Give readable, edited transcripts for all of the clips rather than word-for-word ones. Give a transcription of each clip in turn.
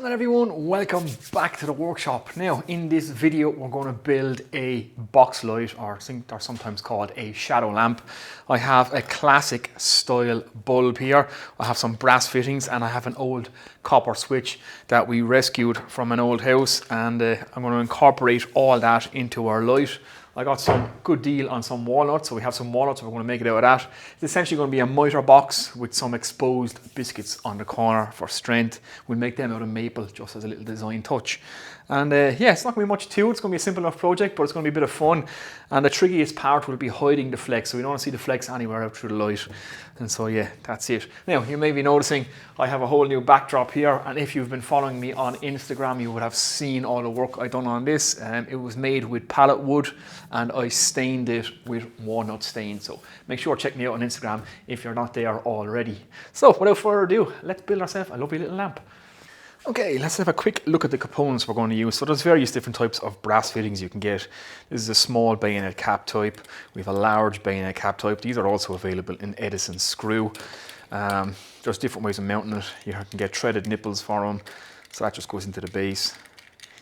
Hello everyone, welcome back to the workshop. Now in this video we're going to build a box light, or I think they're sometimes called a shadow lamp. I have a classic style bulb here. I have some brass fittings and I have an old copper switch that we rescued from an old house, and I'm going to incorporate all that into our light. I got some good deal on some walnuts, so we have some walnuts, we're going to make it out of that. It's essentially going to be a mitre box with some exposed biscuits on the corner for strength. We'll make them out of maple just as a little design touch. And yeah, it's not going to be much to it. It's going to be a simple enough project, but it's going to be a bit of fun. And the trickiest part will be hiding the flex, so we don't want to see the flex anywhere out through the light. And so yeah, that's it. Now you may be noticing I have a whole new backdrop here, and if you've been following me on Instagram you would have seen all the work I've done on this. It was made with pallet wood and I stained it with walnut stain, so make sure to check me out on Instagram if you're not there already. So without further ado, let's build ourselves a lovely little lamp. Okay, let's have a quick look at the components we're going to use. So there's various different types of brass fittings you can get. This is a small bayonet cap type. We have a large bayonet cap type. These are also available in Edison screw. There's different ways of mounting it. You can get threaded nipples for them, so that just goes into the base.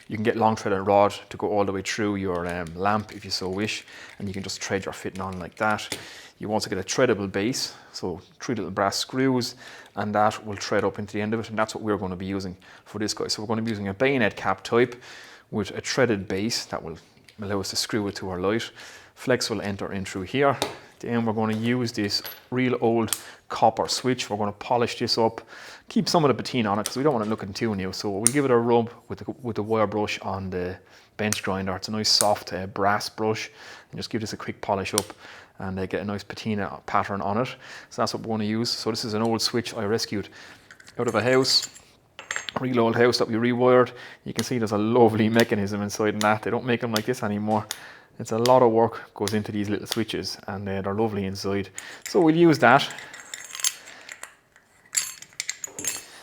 You can get long threaded rod to go all the way through your lamp if you so wish, and you can just thread your fitting on like that. You also get a threadable base, so 3 little brass screws, and that will thread up into the end of it, and that's what we're going to be using for this guy. So we're going to be using a bayonet cap type with a threaded base that will allow us to screw it to our light. Flex will enter in through here. Then we're going to use this real old copper switch. We're going to polish this up, keep some of the patina on it because we don't want it looking too new. So we'll give it a rub with the wire brush on the bench grinder. It's a nice soft brass brush, and just give this a quick polish up and get a nice patina pattern on it. So that's what we're going to use. So this is an old switch I rescued out of a house, a real old house that we rewired. You can see there's a lovely mechanism inside in that. They don't make them like this anymore. It's a lot of work goes into these little switches, and they're lovely inside. So we'll use that.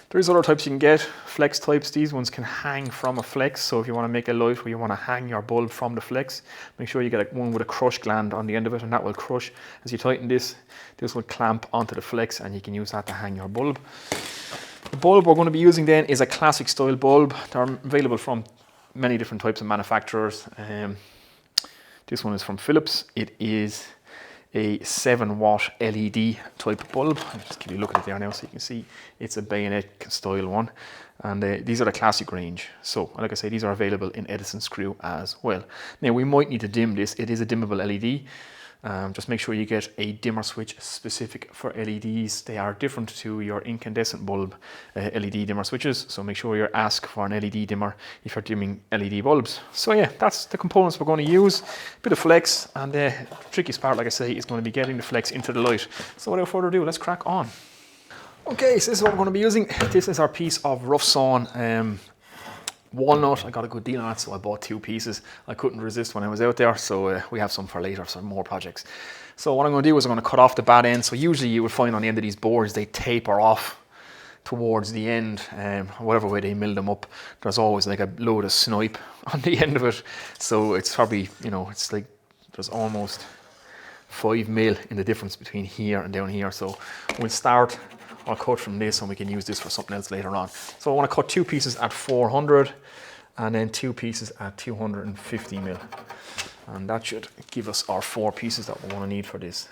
There's other types you can get, flex types. These ones can hang from a flex, so if you want to make a light where you want to hang your bulb from the flex, make sure you get one with a crush gland on the end of it, and that will crush. As you tighten this will clamp onto the flex, and you can use that to hang your bulb. The bulb we're going to be using then is a classic style bulb. They're available from many different types of manufacturers. This one is from Philips. It is a 7-watt LED type bulb. I'll just give you a look at it there now so you can see it's a bayonet style one. And these are the classic range. So like I say, these are available in Edison screw as well. Now we might need to dim this. It is a dimmable LED. Just make sure you get a dimmer switch specific for LEDs. They are different to your incandescent bulb LED dimmer switches, so make sure you ask for an LED dimmer if you're dimming LED bulbs. So yeah, that's the components we're going to use. Bit of flex, and the trickiest part, like I say, is going to be getting the flex into the light. So without further ado, let's crack on. Okay, so this is what we're going to be using. This is our piece of rough sawn walnut. I got a good deal on it, so I bought 2 pieces. I couldn't resist when I was out there, so we have some for later, some more projects. So what I'm going to do is I'm going to cut off the bad end. So usually you would find on the end of these boards they taper off towards the end, whatever way they mill them up. There's always like a load of snipe on the end of it, so it's probably, you know, it's like there's almost 5 mil in the difference between here and down here. So we'll start. I'll cut from this and we can use this for something else later on. So I want to cut 2 pieces at 400 and then 2 pieces at 250 mil. And that should give us our 4 pieces that we're going to need for this.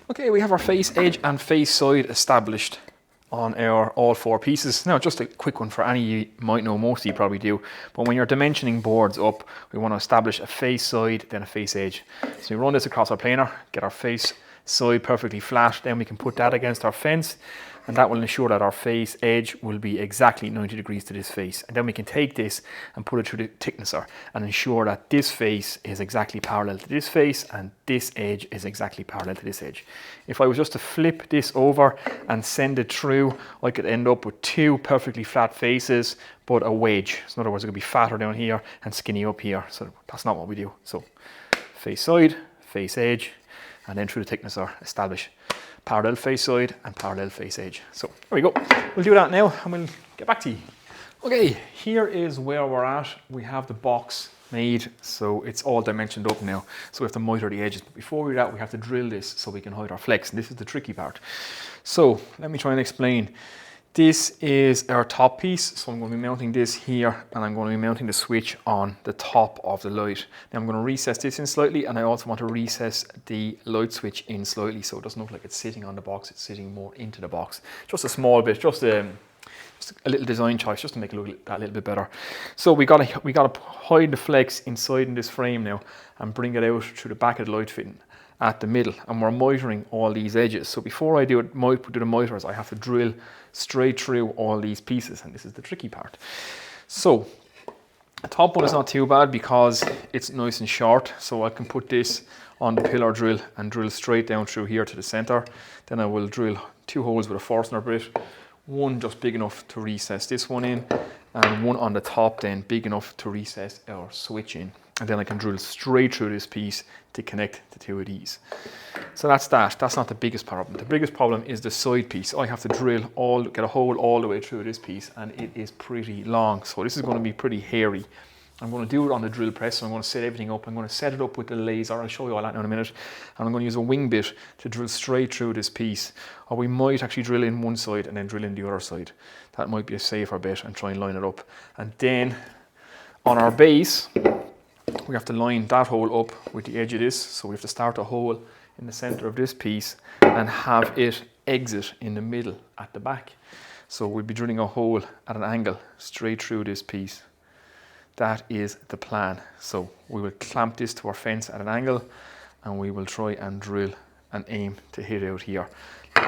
Okay, we have our face edge and face side established on our all 4 pieces. Now, just a quick one for any of you might know, most of you probably do, but when you're dimensioning boards up, we want to establish a face side, then a face edge. So we run this across our planer, get our face side perfectly flat, then we can put that against our fence, and that will ensure that our face edge will be exactly 90 degrees to this face. And then we can take this and put it through the thicknesser and ensure that this face is exactly parallel to this face and this edge is exactly parallel to this edge. If I was just to flip this over and send it through, I could end up with 2 perfectly flat faces, but a wedge. So in other words, it could be fatter down here and skinny up here. So that's not what we do. So face side, face edge, and then through the thicknesser, establish parallel face side and parallel face edge. So there we go. We'll do that now and we'll get back to you. Okay, here is where we're at. We have the box made, so it's all dimensioned up now. So we have to miter the edges. But before we do that, we have to drill this so we can hide our flex. And this is the tricky part. So let me try and explain. This is our top piece, so I'm going to be mounting this here and I'm going to be mounting the switch on the top of the light. Now I'm going to recess this in slightly, and I also want to recess the light switch in slightly so it doesn't look like it's sitting on the box, it's sitting more into the box. Just a small bit, just a little design choice just to make it look a little bit better. So we gotta hide the flex inside in this frame now and bring it out through the back of the light fitting at the middle, and we're mitering all these edges. So before I do the miters, I have to drill straight through all these pieces, and this is the tricky part. So the top one is not too bad because it's nice and short, so I can put this on the pillar drill and drill straight down through here to the center. Then I will drill 2 holes with a Forstner bit, one just big enough to recess this one in, and one on the top then big enough to recess our switch in. And then I can drill straight through this piece to connect the 2 of these. So that's that. That's not the biggest problem. The biggest problem is the side piece. I have to get a hole all the way through this piece, and it is pretty long. So this is going to be pretty hairy. I'm going to do it on the drill press, so I'm going to set everything up. I'm going to set it up with the laser. I'll show you all that in a minute. And I'm going to use a wing bit to drill straight through this piece. Or we might actually drill in one side and then drill in the other side. That might be a safer bit, and try and line it up. And then on our base, we have to line that hole up with the edge of this. So we have to start a hole in the center of this piece and have it exit in the middle at the back. So we'll be drilling a hole at an angle straight through this piece. That is the plan. So we will clamp this to our fence at an angle, and we will try and drill and aim to hit out here.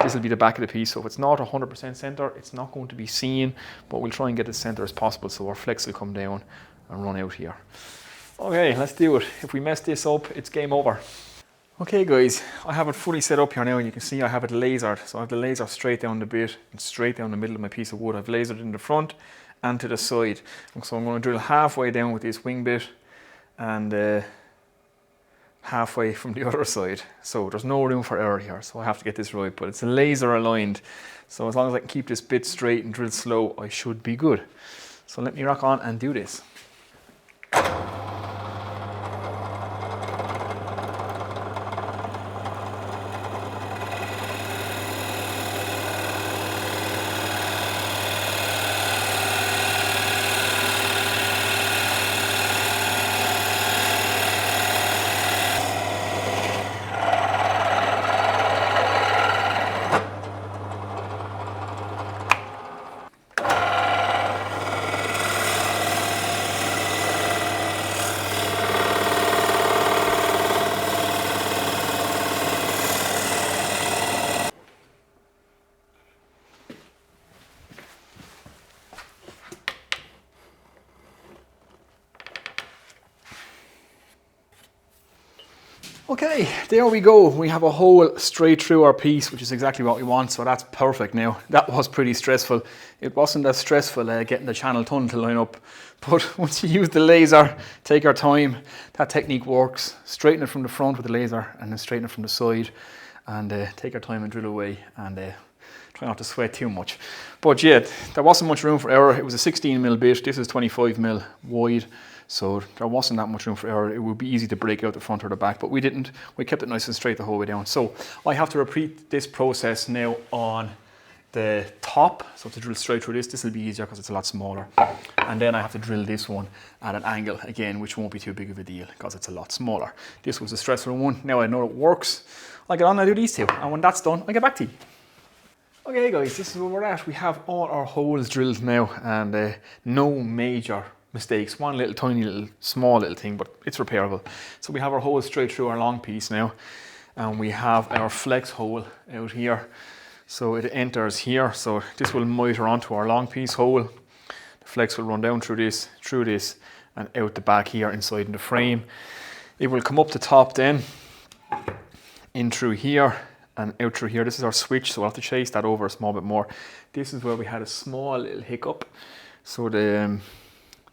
This will be the back of the piece, so if it's not 100% center, it's not going to be seen, but we'll try and get as center as possible so our flex will come down and run out here. Okay, let's do it. If we mess this up, it's game over. Okay guys, I have it fully set up here now, and you can see I have it lasered. So I have the laser straight down the bit and straight down the middle of my piece of wood. I've lasered in the front and to the side. So I'm going to drill halfway down with this wing bit and halfway from the other side. So there's no room for error here, so I have to get this right, but it's laser aligned. So as long as I can keep this bit straight and drill slow, I should be good. So let me rock on and do this. Okay, there we go. We have a hole straight through our piece, which is exactly what we want, so that's perfect now. That was pretty stressful. It wasn't as stressful getting the channel tunnel to line up, but once you use the laser, take our time. That technique works. Straighten it from the front with the laser and then straighten it from the side, and take our time and drill away, and try not to sweat too much. But yeah, there wasn't much room for error. It was a 16mm bit. This is 25mm wide. So there wasn't that much room for error. It would be easy to break out the front or the back, but we didn't. We kept it nice and straight the whole way down. So I have to repeat this process now on the top. So to drill straight through this will be easier because it's a lot smaller. And then I have to drill this one at an angle again, which won't be too big of a deal because it's a lot smaller. This was a stressful one. Now I know it works. I get on and I do these two. And when that's done, I get back to you. Okay guys, this is where we're at. We have all our holes drilled now and no major mistakes. One little tiny little small little thing, but it's repairable. So we have our holes straight through our long piece now, and we have our flex hole out here. So it enters here, so this will mitre onto our long piece hole. The flex will run down through this, and out the back here inside in the frame. It will come up the top then, in through here and out through here. This is our switch, so we'll have to chase that over a small bit more. This is where we had a small little hiccup. So the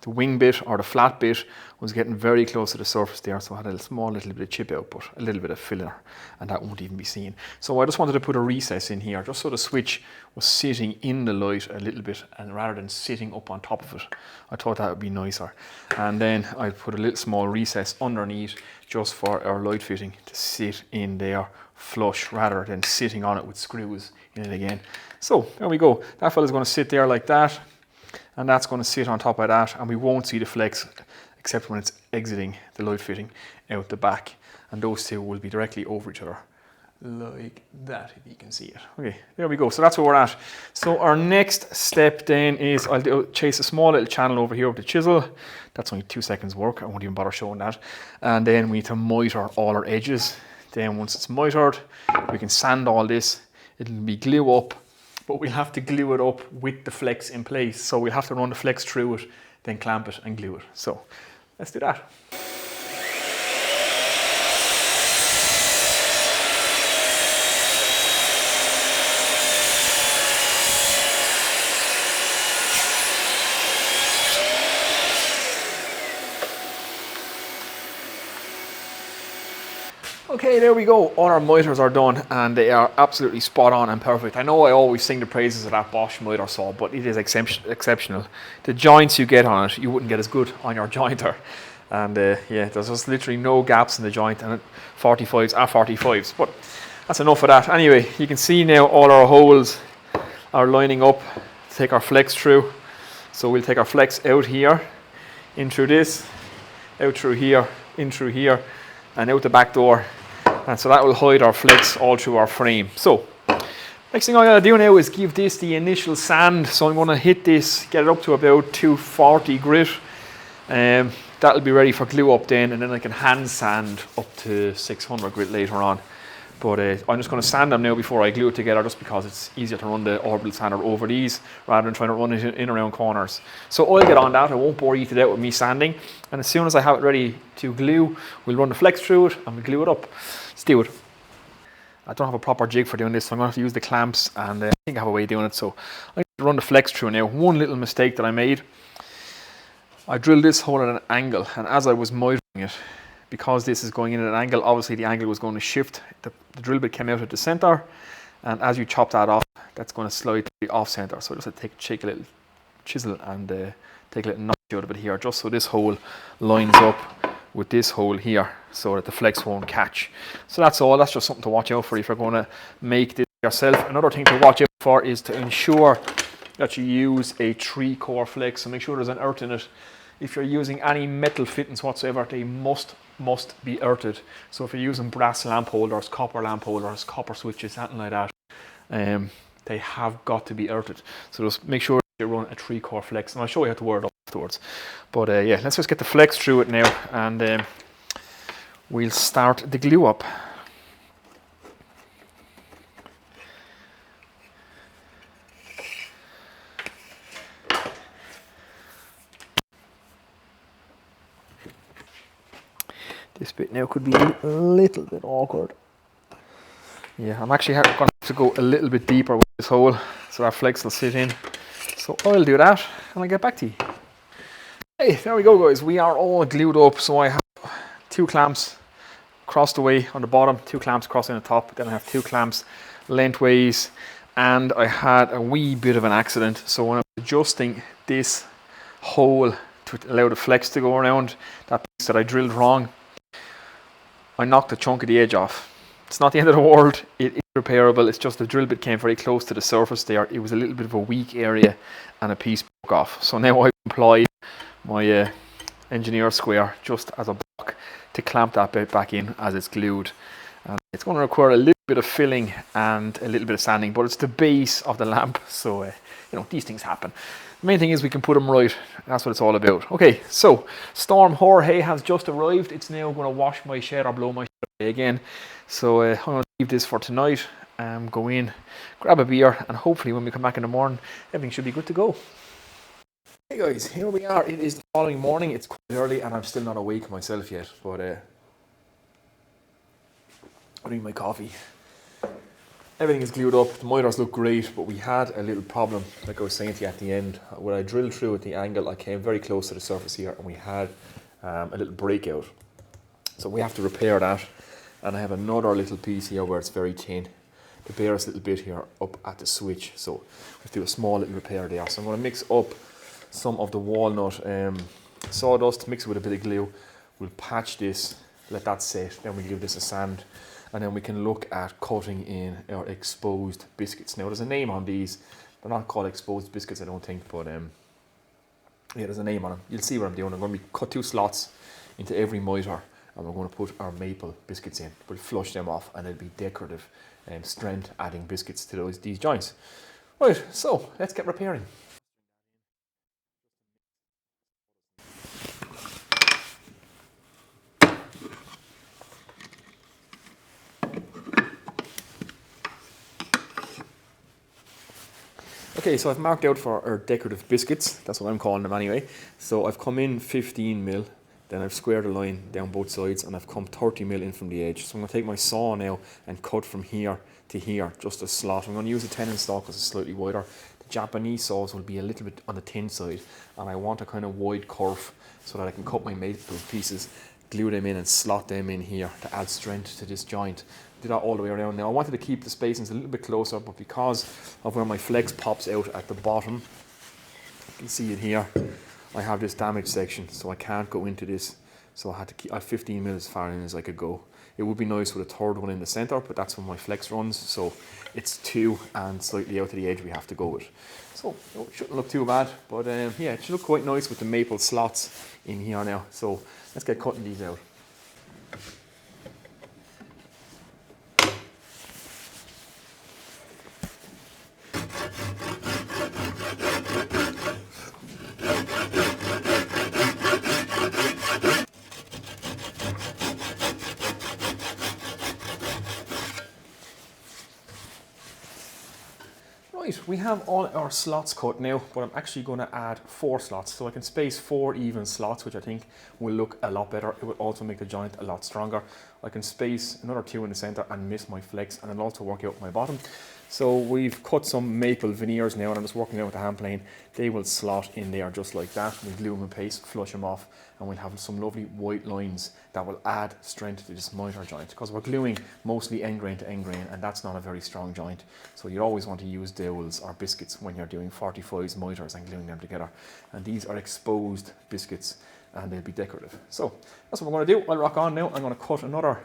wing bit or the flat bit was getting very close to the surface there, so I had a small little bit of chip out, but a little bit of filler, and that won't even be seen. So I just wanted to put a recess in here, just so the switch was sitting in the light a little bit, and rather than sitting up on top of it, I thought that would be nicer. And then I put a little small recess underneath, just for our light fitting to sit in there flush, rather than sitting on it with screws in it again. So there we go. That fella's going to sit there like that, and that's going to sit on top of that, and we won't see the flex except when it's exiting the light fitting out the back, and those two will be directly over each other like that, if you can see it. Okay, there we go. So that's where we're at. So our next step then is I'll chase a small little channel over here with the chisel. That's only 2 seconds work. I won't even bother showing that. And then we need to mitre all our edges. Then once it's mitred, we can sand all this. It'll be glue up, but we'll have to glue it up with the flex in place. So we'll have to run the flex through it, then clamp it and glue it. So let's do that. Okay, there we go. All our mitres are done, and they are absolutely spot on and perfect. I know I always sing the praises of that Bosch mitre saw, but it is exceptional. The joints you get on it, you wouldn't get as good on your jointer. And yeah, there's just literally no gaps in the joint, and 45s are 45s. But that's enough of that. Anyway, you can see now all our holes are lining up to take our flex through. So we'll take our flex out here, in through this, out through here, in through here, and out the back door. And so that will hide our flex all through our frame. So next thing I gotta do now is give this the initial sand. So I'm gonna hit this, get it up to about 240 grit. That'll be ready for glue up then, and then I can hand sand up to 600 grit later on. But I'm just going to sand them now before I glue it together, just because it's easier to run the orbital sander over these rather than trying to run it in around corners. So I'll get on that. I won't bore you to death with me sanding. And as soon as I have it ready to glue, we'll run the flex through it and we'll glue it up. Let's do it. I don't have a proper jig for doing this, so I'm going to have to use the clamps, and I think I have a way of doing it. So I'm going to run the flex through now. One little mistake that I made, I drilled this hole at an angle, and as I was mitering it, because this is going in at an angle, obviously the angle was going to shift. The drill bit came out at the center, and as you chop that off, that's going to slide to the off center. So just take a little chisel and take a little notch out of it here, just so this hole lines up with this hole here, so that the flex won't catch. So that's all. That's just something to watch out for if you're going to make this yourself. Another thing to watch out for is to ensure that you use a 3-core flex. So make sure there's an earth in it. If you're using any metal fittings whatsoever, they must be earthed. So if you're using brass lamp holders, copper switches, something like that, they have got to be earthed. So just make sure you run a 3-core flex, and I'll show you how to wire it up afterwards. But yeah, let's just get the flex through it now, and we'll start the glue up. This bit now could be a little bit awkward. Yeah, I'm actually going to have to go a little bit deeper with this hole, so that flex will sit in. So I'll do that, and I'll get back to you. Hey, there we go guys, we are all glued up. So I have 2 clamps across the way on the bottom, 2 clamps crossing the top, then I have 2 clamps lengthways, and I had a wee bit of an accident. So when I was adjusting this hole to allow the flex to go around, that piece that I drilled wrong, I knocked a chunk of the edge off. It's not the end of the world, it is repairable. It's just the drill bit came very close to the surface there. It was a little bit of a weak area, and a piece broke off. So now I've employed my engineer square just as a block to clamp that bit back in as it's glued. And It's going to require a little bit of filling and a little bit of sanding, but it's the base of the lamp, so you know, these things happen. The main thing is we can put them right. That's what it's all about. Okay, so Storm Jorge has just arrived. It's now going to wash my shed or blow my shed again. So I'm going to leave this for tonight. Go in, grab a beer, and hopefully when we come back in the morning, everything should be good to go. Hey guys, here we are. It is the following morning. It's quite early and I'm still not awake myself yet, but I'm drinking my coffee. Everything is glued up. The miters look great, but we had a little problem, like I was saying to you at the end. When I drilled through at the angle, I came very close to the surface here and we had a little breakout. So we have to repair that. And I have another little piece here where it's very thin. The barest little bit here up at the switch. So we have to do a small little repair there. So I'm going to mix up some of the walnut sawdust, mix it with a bit of glue. We'll patch this, let that set, then we'll give this a sand. And then we can look at cutting in our exposed biscuits. Now there's a name on these. They're not called exposed biscuits, I don't think, but yeah, there's a name on them. You'll see what I'm doing. I'm going to cut 2 slots into every mitre, and we're going to put our maple biscuits in. We'll flush them off, and they'll be decorative strength adding biscuits to these joints. Right, so let's get repairing. Okay, so I've marked out for our decorative biscuits. That's what I'm calling them anyway. So I've come in 15 mil, then I've squared a line down both sides, and I've come 30 mil in from the edge. So I'm going to take my saw now and cut from here to here, just a slot. I'm going to use a tenon saw because it's slightly wider. The Japanese saws will be a little bit on the thin side, and I want a kind of wide curve so that I can cut my maple pieces, glue them in and slot them in here to add strength to this joint. Do that all the way around. Now I wanted to keep the spacings a little bit closer, but because of where my flex pops out at the bottom, you can see it here, I have this damaged section, so I can't go into this. So I had to keep 15 mil as far in as I could go. It would be nice with a third one in the center, but that's when my flex runs, so it's 2 and slightly out to the edge we have to go with. So it shouldn't look too bad, but yeah, it should look quite nice with the maple slots in here now. So let's get cutting these out. Right, we have all our slots cut now, but I'm actually going to add 4 slots. So I can space 4 even slots, which I think will look a lot better. It will also make the joint a lot stronger. I can space another 2 in the center and miss my flex, and it'll also work out my bottom. So we've cut some maple veneers now, and I'm just working out with the hand plane. They will slot in there just like that. We'll glue them in paste, flush them off, and we'll have some lovely white lines that will add strength to this mitre joint, because we're gluing mostly end grain to end grain, and that's not a very strong joint. So you always want to use dowels or biscuits when you're doing 45s mitres and gluing them together. And these are exposed biscuits, and they'll be decorative. So that's what we're going to do. I'll rock on now. I'm going to cut another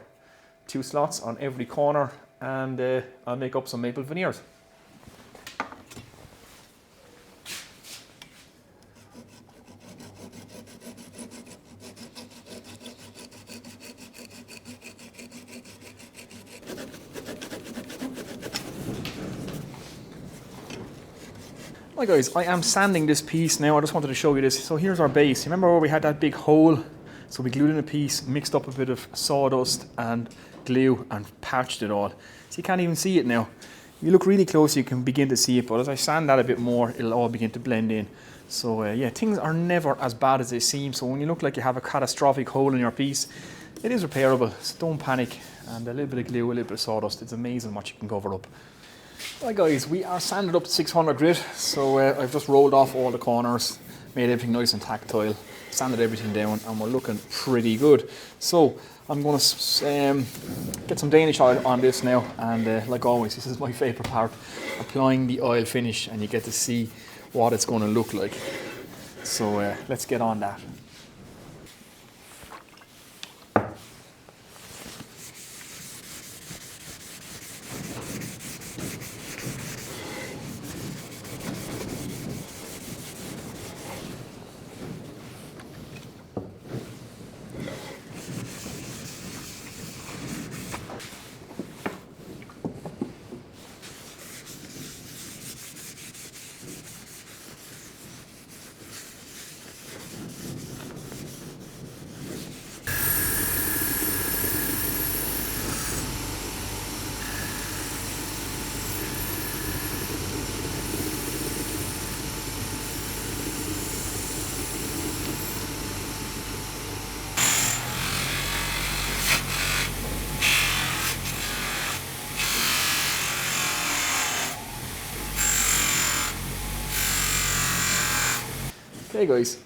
2 slots on every corner, and I'll make up some maple veneers. Hi guys, I am sanding this piece now. I just wanted to show you this. So here's our base. Remember where we had that big hole? So we glued in a piece, mixed up a bit of sawdust and glue and patched it all. So you can't even see it now. You look really close, you can begin to see it, but as I sand that a bit more, it'll all begin to blend in. So yeah, things are never as bad as they seem. So when you look like you have a catastrophic hole in your piece, it is repairable. So don't panic. And a little bit of glue, a little bit of sawdust. It's amazing what you can cover up. Right guys, we are sanded up to 600 grit. So I've just rolled off all the corners, made everything nice and tactile, sanded everything down, and we're looking pretty good. So I'm going to get some Danish oil on this now, and like always, this is my favourite part, applying the oil finish, and you get to see what it's going to look like. So let's get on that. Okay guys,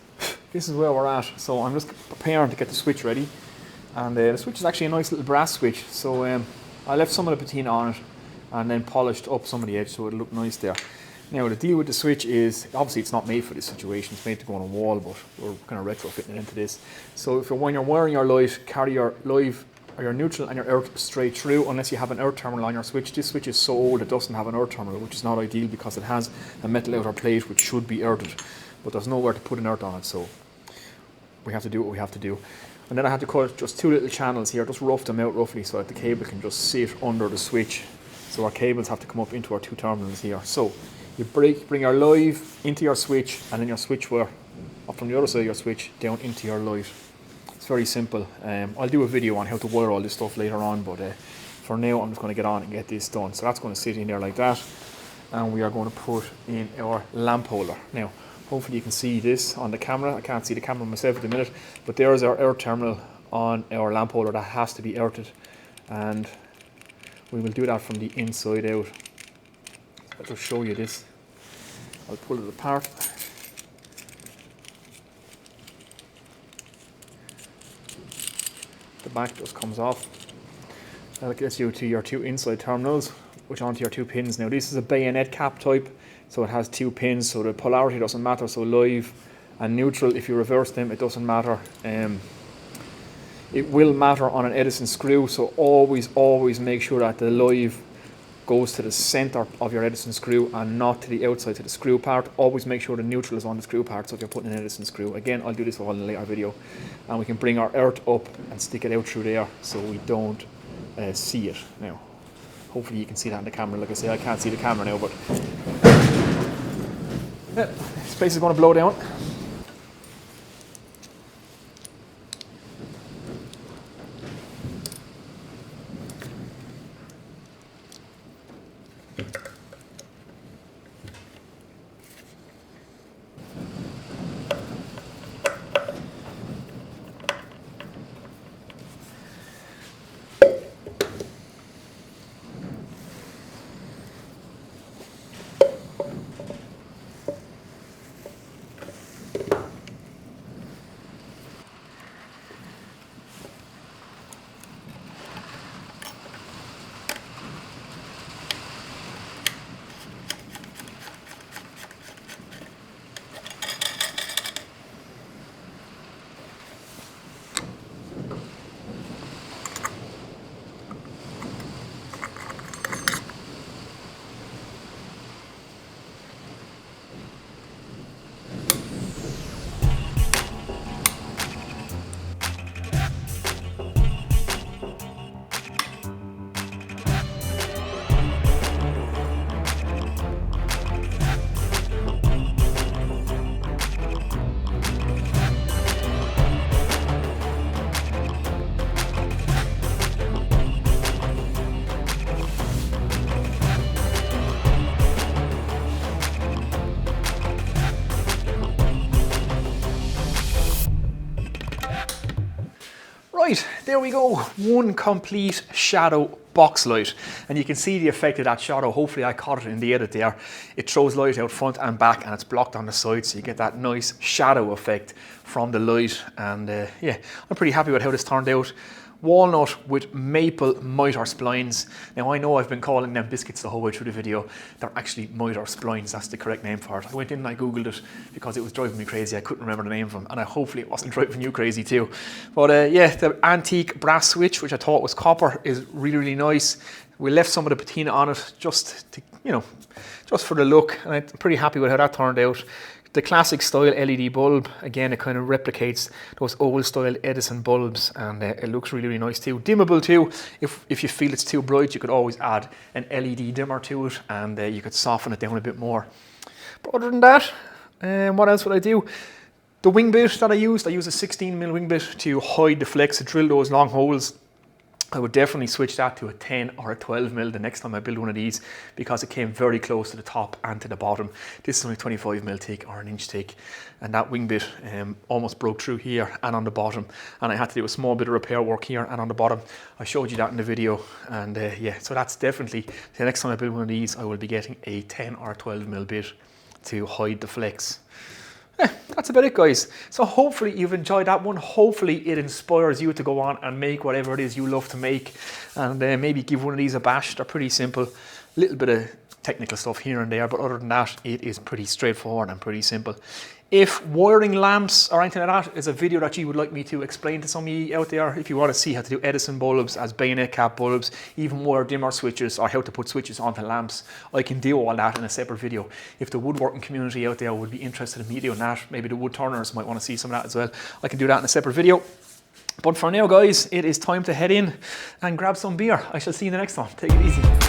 this is where we're at. So I'm just preparing to get the switch ready. And the switch is actually a nice little brass switch. So I left some of the patina on it and then polished up some of the edge so it'll look nice there. Now the deal with the switch is, obviously it's not made for this situation, it's made to go on a wall, but we're kind of retrofitting it into this. So when you're wiring your light, carry your live or your neutral and your earth straight through, unless you have an earth terminal on your switch. This switch is so old it doesn't have an earth terminal, which is not ideal because it has a metal outer plate which should be earthed, but there's nowhere to put an earth on it, so we have to do what we have to do. And then I had to cut just 2 little channels here, just rough them out roughly so that the cable can just sit under the switch. So our cables have to come up into our 2 terminals here. So you bring your live into your switch, and then your switch wire up from the other side of your switch down into your light. It's very simple. I'll do a video on how to wire all this stuff later on, but for now I'm just going to get on and get this done. So that's going to sit in there like that, and we are going to put in our lamp holder. Now hopefully you can see this on the camera. I can't see the camera myself at the minute, but there's our earth terminal on our lamp holder that has to be earthed, and we will do that from the inside out. I'll just show you this. I'll pull it apart. The back just comes off. That gets you to your 2 inside terminals, which onto your 2 pins. Now this is a bayonet cap type, so it has 2 pins, so the polarity doesn't matter. So live and neutral, if you reverse them, it doesn't matter. It will matter on an Edison screw, so always make sure that the live goes to the center of your Edison screw and not to the outside, to the screw part. Always make sure the neutral is on the screw part, so if you're putting an Edison screw. Again, I'll do this all in a later video. And we can bring our earth up and stick it out through there so we don't see it. Now, hopefully you can see that in the camera. Like I say, I can't see the camera now, but yeah, this place is going to blow down. Right, there we go, 1 complete shadow box light, and you can see the effect of that shadow. Hopefully I caught it in the edit there. It throws light out front and back, and it's blocked on the side, so you get that nice shadow effect from the light. And yeah, I'm pretty happy with how this turned out. Walnut with Maple Mitre Splines. Now I know I've been calling them biscuits the whole way through the video. They're actually Mitre Splines, that's the correct name for it. I went in and I googled it because it was driving me crazy. I couldn't remember the name of them, and hopefully it wasn't driving you crazy too. But yeah, the antique brass switch, which I thought was copper, is really nice. We left some of the patina on it just to, you know, just for the look, and I'm pretty happy with how that turned out. The classic style LED bulb, again, it kind of replicates those old style Edison bulbs, and it looks really nice too. Dimmable too. If you feel it's too bright, you could always add an LED dimmer to it, and you could soften it down a bit more. But other than that, what else would I do? The wing bit that I used a 16mm wing bit to hide the flex, to drill those long holes. I would definitely switch that to a 10 or a 12mm the next time I build one of these, because it came very close to the top and to the bottom. This is only 25mm thick or an inch thick, and that wing bit almost broke through here and on the bottom, and I had to do a small bit of repair work here and on the bottom. I showed you that in the video, and yeah, so that's definitely, the next time I build one of these I will be getting a 10 or 12mm bit to hide the flex. that's about it, guys. So hopefully you've enjoyed that one. Hopefully it inspires you to go on and make whatever it is you love to make, and maybe give one of these a bash. They're pretty simple, little bit of technical stuff here and there, but other than that, it is pretty straightforward and pretty simple. If wiring lamps or anything like that is a video that you would like me to explain to some of you out there, if you want to see how to do Edison bulbs as bayonet cap bulbs, even wire dimmer switches, or how to put switches onto lamps, I can do all that in a separate video. If the woodworking community out there would be interested in me doing that, maybe the wood turners might want to see some of that as well, I can do that in a separate video. But for now, guys, it is time to head in and grab some beer. I shall see you in the next one. Take it easy.